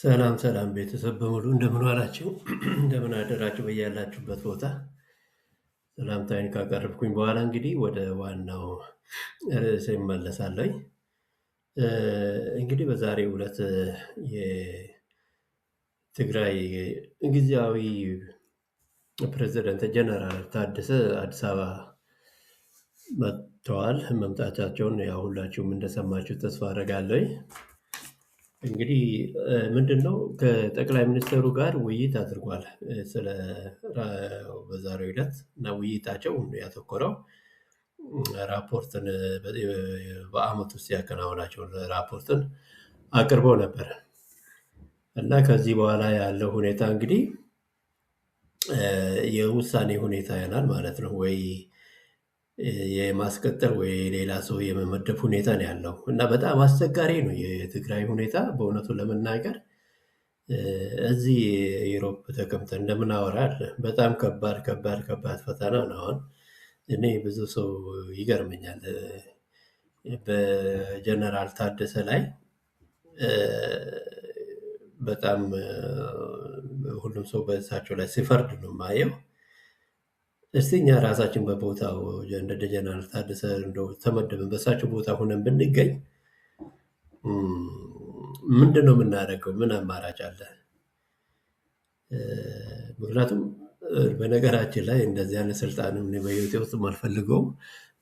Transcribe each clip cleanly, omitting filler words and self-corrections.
ሰላም ሰላም ቤተሰብ በሙሉ እንደምን ዋላችሁ? እንደምን አደራችሁ? በያላችሁበት ቦታ ሰላምታዬን ካቀረብኩኝ በኋላ እንግዲህ ወደ ዋናው ርዕስ እመለሳለሁ። እንግዲህ በዛሬው ዕለት የትግራይ ጊዜያዊ ፕሬዝዳንት ጀነራል ታደሰ አዲስ አበባ መጥተዋል። መምጣታቸውን ያው ሁላችሁም እንደሰማችሁ ተስፋ አደርጋለሁ። እንግዲህ ምንድነው ከጠቅላይ ሚኒስትሩ ጋር ውይይት አድርጓል ስለ በዛሬው ዕለት እና ውይይታቸው ያተኮረው ራፖርትን በአመት ውስጥ ያከናወናቸውን ራፖርትን አቅርበው ነበር እና ከዚህ በኋላ ያለው ሁኔታ እንግዲህ የውሳኔ ሁኔታ ይሆናል ማለት ነው። ወይ የማስቀጠል ወይ ሌላ ሰው የመመደብ ሁኔታ ነው ያለው እና በጣም አስቸጋሪ ነው የትግራይ ሁኔታ በእውነቱ ለመናገር። እዚህ ዩሮፕ ተቀምጠን እንደምናወራ በጣም ከባድ ፈተና ነው። አሁን እኔ ብዙ ሰው ይገርመኛል በጀነራል ታደሰ ላይ በጣም ሁሉም ሰው በእሳቸው ላይ ሲፈርድ ነው የማየው። እስቲ እኛ ራሳችን በቦታው እንደ ጀነራል ታደሰ እንደው ተመደብን በእሳቸው ቦታ ሆነን ብንገኝ ምንድነው የምናደርገው? ምን አማራጭ አለ? ምክንያቱም በነገራችን ላይ እንደዚህ አይነት ስልጣን በህይወቴ ውስጥ አልፈልገውም።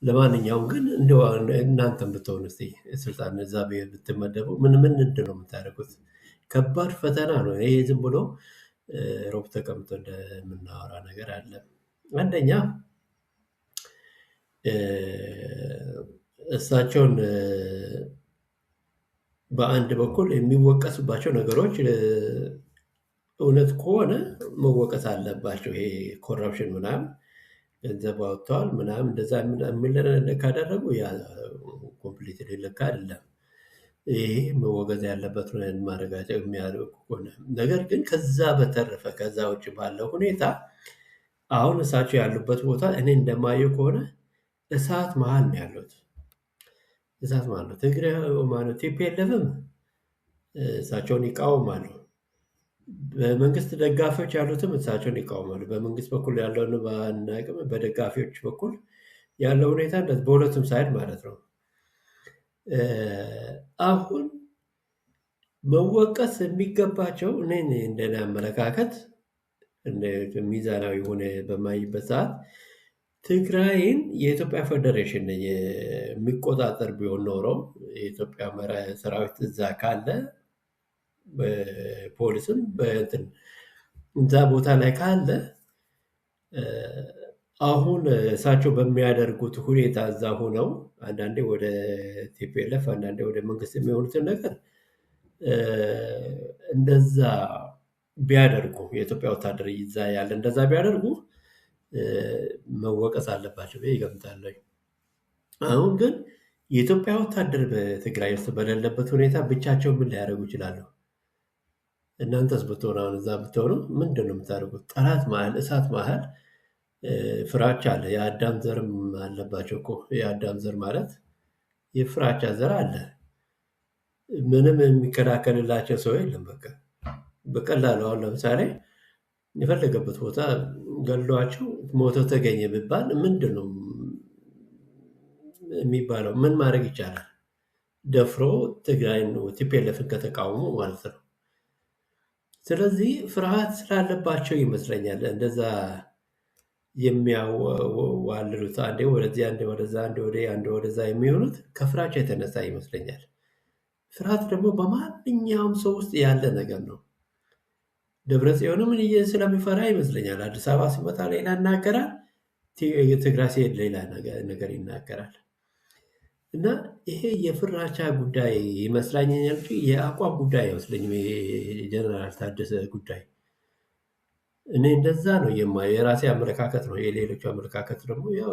ለማንኛውም ግን እንደው እናንተም ብትሆኑ እስቲ ስልጣን እዛ ብትመደቡ ምንድን ነው የምታደርጉት? ከባድ ፈተና ነው። ይሄ ዝም ብሎ ሮብ ተቀምጦ እንደምናወራ ነገር አለ። አንደኛ እሳቸውን በአንድ በኩል የሚወቀሱባቸው ነገሮች እውነት ከሆነ መወቀስ አለባቸው። ይሄ ኮረፕሽን ምናምን ገንዘብ አውጥተዋል ምናምን እንደዛ የሚል ካደረጉ ያ ኮምፕሊትሊ ልክ አይደለም። ይሄ መወገዝ ያለበት ማረጋገጥ የሚያደርጉ ከሆነ ነገር ግን ከዛ በተረፈ ከዛ ውጭ ባለው ሁኔታ አሁን እሳቸው ያሉበት ቦታ እኔ እንደማየው ከሆነ እሳት መሃል ነው ያሉት። እሳት መሃል ነው። ትግራይ ማለት ቲፒኤልኤፍም እሳቸውን ይቃወማሉ። በመንግስት ደጋፊዎች ያሉትም እሳቸውን ይቃወማሉ። በመንግስት በኩል ያለውን ባናቅም በደጋፊዎች በኩል ያለው ሁኔታ እንደዚህ በሁለቱም ሳይድ ማለት ነው። አሁን መወቀስ የሚገባቸው እኔ እንደኔ አመለካከት ሚዛናዊ ሆነ በማይበት ሰዓት ትግራይን የኢትዮጵያ ፌዴሬሽን የሚቆጣጠር ቢሆን ኖሮ የኢትዮጵያ ሰራዊት እዛ ካለ በፖሊስም በእንትን እዛ ቦታ ላይ ካለ አሁን እሳቸው በሚያደርጉት ሁኔታ እዛ ሆነው አንዳንዴ ወደ ቲፒኤልኤፍ አንዳንዴ ወደ መንግስት የሚሆኑትን ነገር እንደዛ ቢያደርጉ የኢትዮጵያ ወታደር ይዛ ያለ እንደዛ ቢያደርጉ መወቀስ አለባቸው ብዬ እገምታለሁ። አሁን ግን የኢትዮጵያ ወታደር በትግራይ ውስጥ በሌለበት ሁኔታ ብቻቸው ምን ሊያደርጉ ይችላሉ? እናንተስ ብትሆኑ አሁን እዛ ብትሆኑ ምንድን ነው የምታደርጉት? ጠላት መሀል እሳት መሀል ፍራቻ አለ። የአዳም ዘርም አለባቸው እኮ የአዳም ዘር ማለት የፍራቻ ዘር አለ። ምንም የሚከላከልላቸው ሰው የለም። በቃ በቀላሉ አሁን ለምሳሌ የፈለገበት ቦታ ገሏቸው ሞቶ ተገኘ ቢባል ምንድን ነው የሚባለው? ምን ማድረግ ይቻላል? ደፍሮ ትግራይን ቲፒኤልኤፍን ከተቃወሙ ማለት ነው። ስለዚህ ፍርሃት ስላለባቸው ይመስለኛል እንደዛ የሚያዋልሉት አንዴ ወደዚህ አንዴ ወደዛ አንዴ ወደዛ የሚሆኑት ከፍራቻ የተነሳ ይመስለኛል። ፍርሃት ደግሞ በማንኛውም ሰው ውስጥ ያለ ነገር ነው። ደብረጽዮንም ስለሚፈራ ይመስለኛል አዲስ አበባ ሲመጣ ሌላ ይናገራል፣ ትግራይ ሲሄድ ሌላ ነገር ይናገራል። እና ይሄ የፍራቻ ጉዳይ ይመስለኛል እንጂ የአቋም ጉዳይ አይመስለኝም። የጀነራል ታደሰ ጉዳይ እኔ እንደዛ ነው የማየው። የራሴ አመለካከት ነው። የሌሎቹ አመለካከት ደግሞ ያው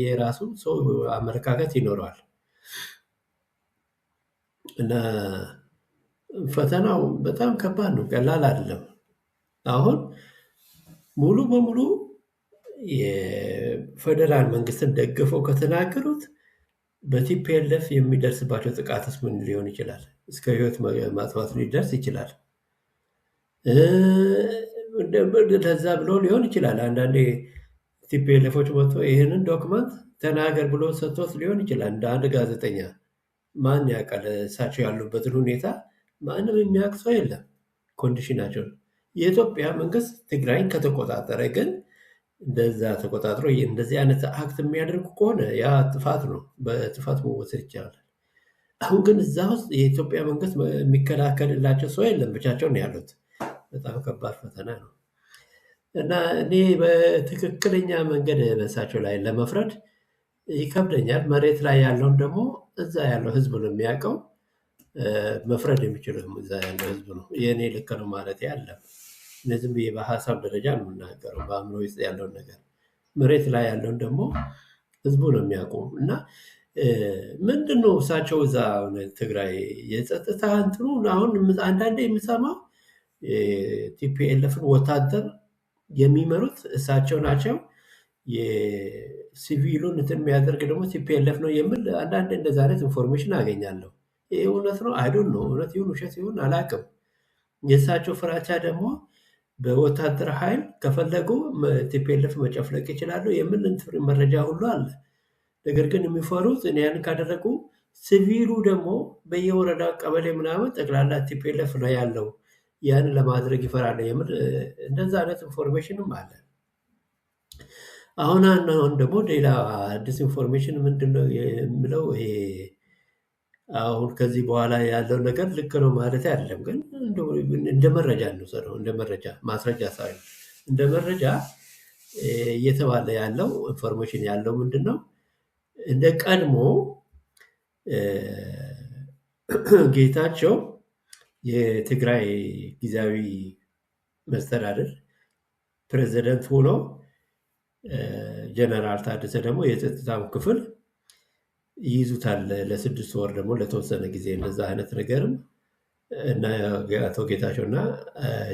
የራሱ ሰው አመለካከት ይኖረዋል። እና ፈተናው በጣም ከባድ ነው፣ ቀላል አይደለም። አሁን ሙሉ በሙሉ የፌደራል መንግስትን ደግፈው ከተናገሩት በቲፒኤልኤፍ የሚደርስባቸው ጥቃትስ ምን ሊሆን ይችላል? እስከ ህይወት ማጥፋት ሊደርስ ይችላል። ለዛ ብሎ ሊሆን ይችላል። አንዳንዴ ቲፒኤልኤፎች መጥቶ ይህንን ዶክመንት ተናገር ብሎ ሰጥቶት ሊሆን ይችላል። እንደ አንድ ጋዜጠኛ ማን ያውቃል? እሳቸው ያሉበትን ሁኔታ ማንም የሚያውቅ ሰው የለም። ኮንዲሽናቸውን የኢትዮጵያ መንግስት ትግራይን ከተቆጣጠረ ግን እንደዛ ተቆጣጥሮ እንደዚህ አይነት አክት የሚያደርጉ ከሆነ ያ ጥፋት ነው፣ በጥፋት መወሰድ ይቻላል። አሁን ግን እዛ ውስጥ የኢትዮጵያ መንግስት የሚከላከልላቸው ሰው የለም፣ ብቻቸውን ነው ያሉት። በጣም ከባድ ፈተና ነው እና እኔ በትክክለኛ መንገድ በእሳቸው ላይ ለመፍረድ ይከብደኛል። መሬት ላይ ያለውን ደግሞ እዛ ያለው ህዝብ ነው የሚያውቀው። መፍረድ የሚችለው እዛ ያለው ህዝብ ነው። የእኔ ልክ ነው ማለት ያለም ዝም ብዬ በሀሳብ ደረጃ ነው የምናገረው፣ በአእምሮ ውስጥ ያለውን ነገር። መሬት ላይ ያለውን ደግሞ ህዝቡ ነው የሚያውቀው እና ምንድን ነው እሳቸው እዛ ትግራይ የጸጥታ እንትኑ አሁን አንዳንዴ የምሰማው ቲፒኤልኤፍን ወታደር የሚመሩት እሳቸው ናቸው፣ የሲቪሉን እንትን የሚያደርግ ደግሞ ቲፒኤልኤፍ ነው የሚል አንዳንድ እንደዛ አይነት ኢንፎርሜሽን አገኛለሁ። ይህ እውነት ነው አይዶን ነው፣ እውነት ይሁን ውሸት ይሁን አላውቅም። የእሳቸው ፍራቻ ደግሞ በወታደር ኃይል ከፈለጉ ቲፒኤልኤፍ መጨፍለቅ ይችላሉ የሚል መረጃ ሁሉ አለ። ነገር ግን የሚፈሩት ያን ካደረጉ ሲቪሉ ደግሞ በየወረዳ ቀበሌ ምናምን ጠቅላላ ቲፒኤልኤፍ ነው ያለው፣ ያን ለማድረግ ይፈራል የሚል እንደዛ አይነት ኢንፎርሜሽንም አለ። አሁን ደግሞ ሌላ አዲስ ኢንፎርሜሽን ምንድነው የሚለው ይሄ አሁን ከዚህ በኋላ ያለው ነገር ልክ ነው ማለት አይደለም፣ ግን እንደ መረጃ እንውሰደው። እንደ መረጃ ማስረጃ ሳይሆን እንደ መረጃ እየተባለ ያለው ኢንፎርሜሽን ያለው ምንድን ነው? እንደ ቀድሞ ጌታቸው የትግራይ ጊዜያዊ መስተዳድር ፕሬዚደንት ሆኖ ጀነራል ታደሰ ደግሞ የጸጥታው ክፍል ይይዙታል ለ6 ወር ደግሞ ለተወሰነ ጊዜ እንደዛ አይነት ነገርም እና አቶ ጌታቸው እና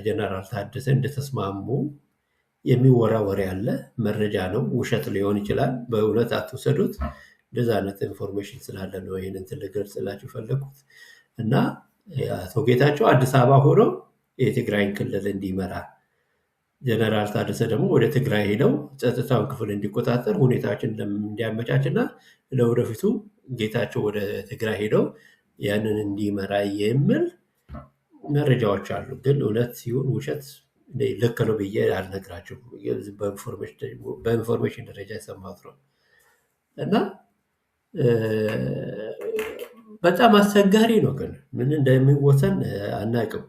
ጀነራል ታደሰ እንደተስማሙ የሚወራ ወሬ አለ። መረጃ ነው፣ ውሸት ሊሆን ይችላል። በእውነት አትውሰዱት። እንደዛ አይነት ኢንፎርሜሽን ስላለ ነው ይህንን ልገልጽላችሁ ፈለግኩት። እና አቶ ጌታቸው አዲስ አበባ ሆኖ የትግራይን ክልል እንዲመራ፣ ጀነራል ታደሰ ደግሞ ወደ ትግራይ ሄደው ጸጥታውን ክፍል እንዲቆጣጠር ሁኔታዎችን እንዲያመቻችና ለወደፊቱ ጌታቸው ወደ ትግራይ ሄደው ያንን እንዲመራ የሚል መረጃዎች አሉ። ግን እውነት ሲሆን ውሸት ልክ ነው ብዬ አልነግራችሁም። በኢንፎርሜሽን ደረጃ የሰማሁት ነው እና በጣም አስቸጋሪ ነው። ግን ምን እንደሚወሰን አናውቅም።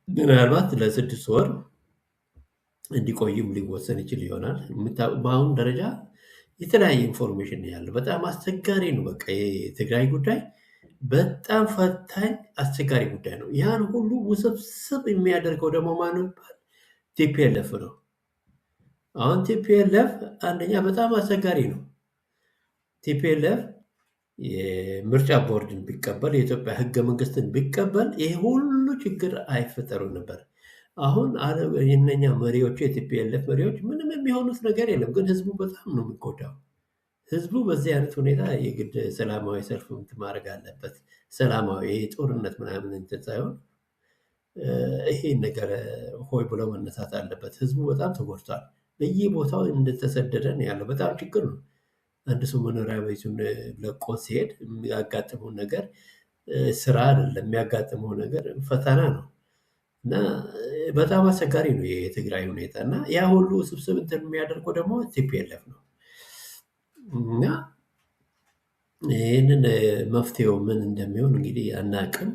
ምናልባት ለ6 ወር እንዲቆይም ሊወሰን ይችል ይሆናል። በአሁኑ ደረጃ የተለያየ ኢንፎርሜሽን ያለው በጣም አስቸጋሪ ነው። በቃ የትግራይ ጉዳይ በጣም ፈታኝ አስቸጋሪ ጉዳይ ነው። ያን ሁሉ ውስብስብ የሚያደርገው ደግሞ ማነው ይባል? ቲፒኤልኤፍ ነው። አሁን ቲፒኤልኤፍ አንደኛ በጣም አስቸጋሪ ነው። ቲፒኤልኤፍ የምርጫ ቦርድን ቢቀበል፣ የኢትዮጵያ ህገ መንግስትን ቢቀበል ይሄ ሁሉ ችግር አይፈጠሩም ነበር። አሁን የእነኛ መሪዎቹ የቲፒኤልኤፍ መሪዎች ምንም የሚሆኑት ነገር የለም። ግን ህዝቡ በጣም ነው የሚጎዳው። ህዝቡ በዚህ አይነት ሁኔታ የግድ ሰላማዊ ሰልፍ ማድረግ አለበት። ሰላማዊ ጦርነት ምናምን እንትን ሳይሆን ይሄ ነገር ሆይ ብሎ መነሳት አለበት። ህዝቡ በጣም ተጎድቷል። በየቦታው እንደተሰደደ ነው ያለው። በጣም ችግር ነው። አንድ ሰው መኖሪያ ቤቱን ለቆ ሲሄድ የሚያጋጥመው ነገር ስራ አይደለም፣ የሚያጋጥመው ነገር ፈተና ነው እና በጣም አስቸጋሪ ነው የትግራይ ሁኔታ እና ያ ሁሉ ስብስብ እንትን የሚያደርገው ደግሞ ቲፒኤልኤፍ ነው እና ይህንን መፍትሄው ምን እንደሚሆን እንግዲህ አናቅም።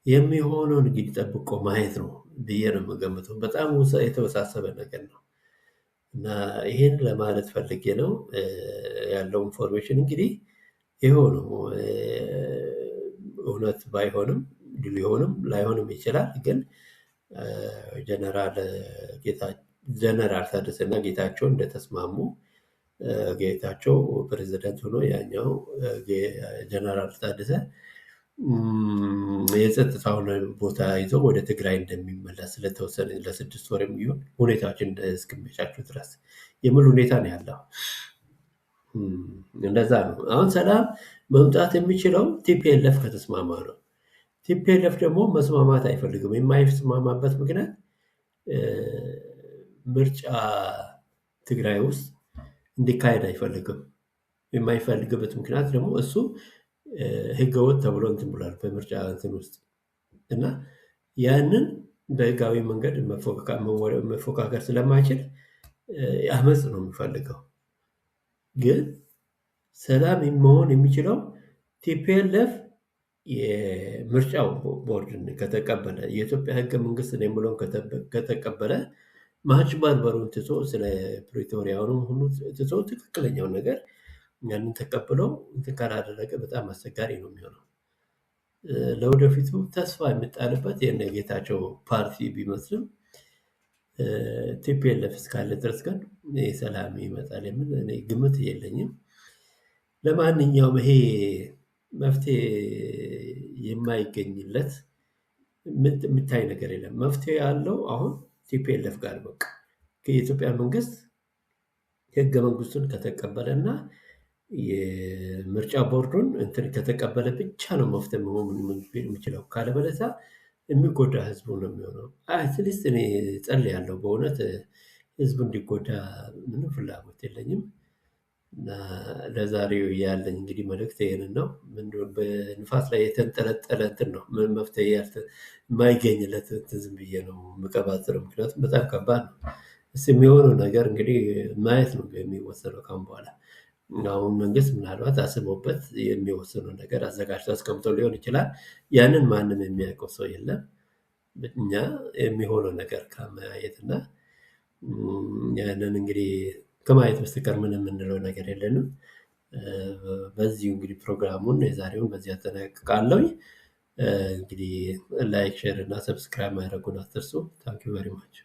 የሚሆነውን እንግዲህ ጠብቆ ማየት ነው ብዬ ነው የምገምተው። በጣም የተወሳሰበ ነገር ነው እና ይህን ለማለት ፈልጌ ነው። ያለው ኢንፎርሜሽን እንግዲህ ይኸው ነው። እውነት ባይሆንም ሊሆንም ላይሆንም ይችላል። ግን ጀነራል ታደሰ እና ጌታቸው እንደተስማሙ ጌታቸው ፕሬዚደንት ሆኖ ያኛው ጀነራል ታደሰ የጸጥታውን ቦታ ይዞ ወደ ትግራይ እንደሚመለስ ስለተወሰነ ለ6 ወር የሚሆን ሁኔታዎችን እስኪመቻቹ ድረስ የሚል ሁኔታ ነው ያለው። እንደዛ ነው። አሁን ሰላም መምጣት የሚችለው ቲፒኤልኤፍ ከተስማማ ነው። ቲፒኤልኤፍ ደግሞ መስማማት አይፈልግም። የማይስማማበት ምክንያት ምርጫ ትግራይ ውስጥ እንዲካሄድ አይፈልግም። የማይፈልግበት ምክንያት ደግሞ እሱ ህገወጥ ተብሎ እንትን ብሏል በምርጫ እንትን ውስጥ እና ያንን በህጋዊ መንገድ መፎካከር ስለማይችል አመፅ ነው የሚፈልገው። ግን ሰላም መሆን የሚችለው ቲፒኤልኤፍ የምርጫው ቦርድን ከተቀበለ የኢትዮጵያ ህገ መንግስት ነው ብሎን ከተቀበለ ማጭበርበሩን ትቶ ስለ ፕሪቶሪያውንም ሁሉ ትቶ ትክክለኛውን ነገር ያንን ተቀብለው እንትን ካላደረገ በጣም አስቸጋሪ ነው የሚሆነው። ለወደፊቱ ተስፋ የሚጣልበት የነ ጌታቸው ፓርቲ ቢመስልም ቲፒኤልኤፍ እስካለ ድረስ ግን ሰላም ይመጣል የሚል እኔ ግምት የለኝም። ለማንኛውም ይሄ መፍትሄ የማይገኝለት የሚታይ ነገር የለም። መፍትሄ ያለው አሁን ቲፒኤልኤፍ ጋር በቃ የኢትዮጵያ መንግስት ህገ መንግስቱን ከተቀበለ እና የምርጫ ቦርዱን እንትን ከተቀበለ ብቻ ነው መፍትሄ መሆን የሚችለው። ካለበለዚያ የሚጎዳ ህዝቡ ነው የሚሆነው። አትሊስት እኔ ጸልያለሁ በእውነት ህዝቡ እንዲጎዳ ምንም ፍላጎት የለኝም። እና ለዛሬው ያለኝ እንግዲህ መልእክት ይሄንን ነው። በንፋስ ላይ የተንጠለጠለ እንትን ነው መፍትሄ የማይገኝለት ዝም ብዬ ነው የምቀባጥረው። ምክንያቱም በጣም ከባድ ነው። የሚሆነው ነገር እንግዲህ ማየት ነው የሚወሰነው ካሁን በኋላ። አሁን መንግስት ምናልባት አስቦበት የሚወስነው ነገር አዘጋጅቶ አስቀምጦ ሊሆን ይችላል። ያንን ማንም የሚያውቀው ሰው የለም። እኛ የሚሆነው ነገር ከማየትና ያንን እንግዲህ ከማየት በስተቀር ምን የምንለው ነገር የለንም። በዚሁ እንግዲህ ፕሮግራሙን የዛሬውን በዚህ አጠናቅቃለሁ። እንግዲህ ላይክ፣ ሼር እና ሰብስክራይብ ማድረጉን አትርሱ። ታንክ ዩ ቨሪ ማች